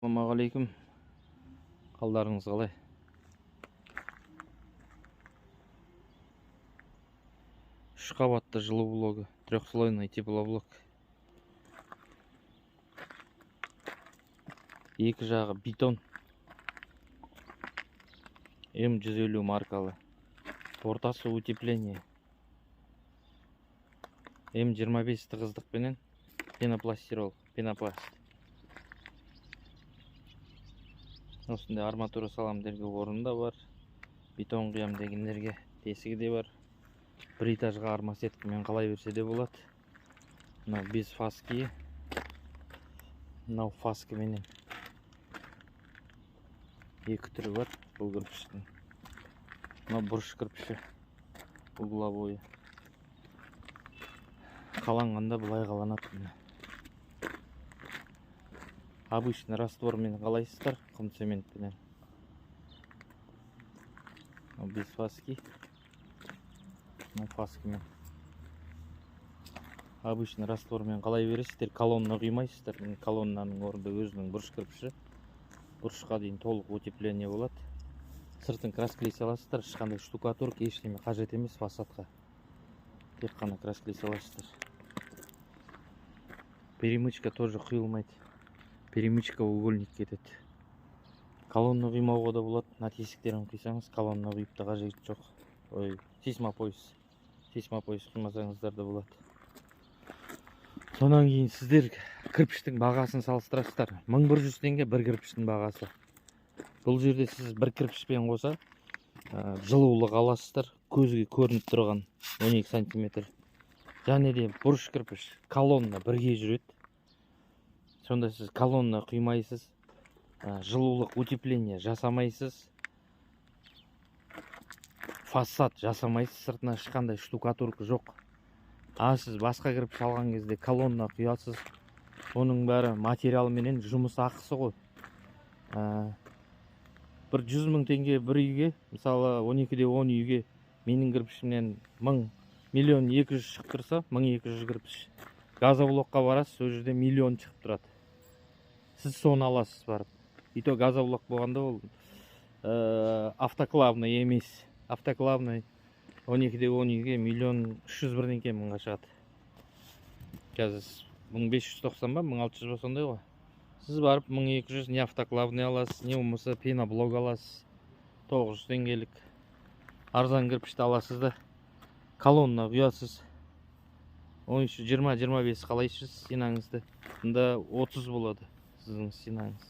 Ассалаумағалейкум. Қалдарыңыз қалай? Үш қабатты жылу блогы, трехслойный теплоблок. Екі жағы бетон. М150 маркалы. Ортасы утепление. М25 тығыздықпенен пенопластирол, пенопласт. Осындай арматура салам дерге орында бар. Бетон құям дегендерге тесігі де бар. Бір этажға арма сеткімен қалай берсе де болады. Мынау без фаски. Мынау фаскіменен. Екі түрі бар бұл кірпіштің. Мынау бұрыш кірпіші. Угловой. Қаланғанда былай қаланады. Обычный раствормен қалайсыздар, құм цементпенен. Без фаски. Фаскімен. Обычный раствормен қалай бересіздер, колонна құймайсыздар. Колоннаның орында өзінің бұрыш кірпіші. Бұрышқа дейін толық утепление болады. Сыртын красклей саласыздар, ешқандай штукатурка ештеме қажет емес фасадқа. Тек қана красклей саласыздар. Перемычка тоже құйылмайды. Перемычка угольник кетеді. Колонна құймауға да болады. На тесіктерін құйсаңыз, колонна құйып та қажет жоқ. Ой, сейсмопояс құймасаңыздар да болады. Сонан кейін сіздер кірпіштің бағасын салыстырасыздар. 1100 теңге бір кірпіштің бағасы. Бұл жерде сіз бір кірпішпен қоса жылулық аласыздар. Көзге көрініп тұрған 12 сантиметр. Және де бұрыш кірпіш, колонна бірге жүреді. Сонда сіз колонна құймайсыз, жылулық утепление жасамайсыз, фасад жасамайсыз, сыртына ешқандай штукатурка жоқ. Сіз басқа кірпіш алған кезде колонна құясыз. Оның бәрі материалменен жұмыс ақысы ғой. Бір 100 мың теңге бір үйге, мысалы 12-де 10 үйге менің кірпішімнен 1.200.000 шығып тұрса, 1200 кірпіш. Газоблокқа барасыз, сол жерде 1 миллион шығып тұрады. Сіз соны аласыз барып. И то газоблок болғанда ол автоклавный емес. Автоклавный 12-де 10 үйге 1.300.000 шығады. Қазір 1590 ба, 1600 ба сондай ғой. Сіз барып 1200 не автоклавный аласыз, не болмаса пеноблок аласыз. 900 теңгелік арзан кірпішті аласыз да колонна құясыз. 20-25 қалайсыз стенаңызды. Мұнда 30 болады сіздің стенаңыз.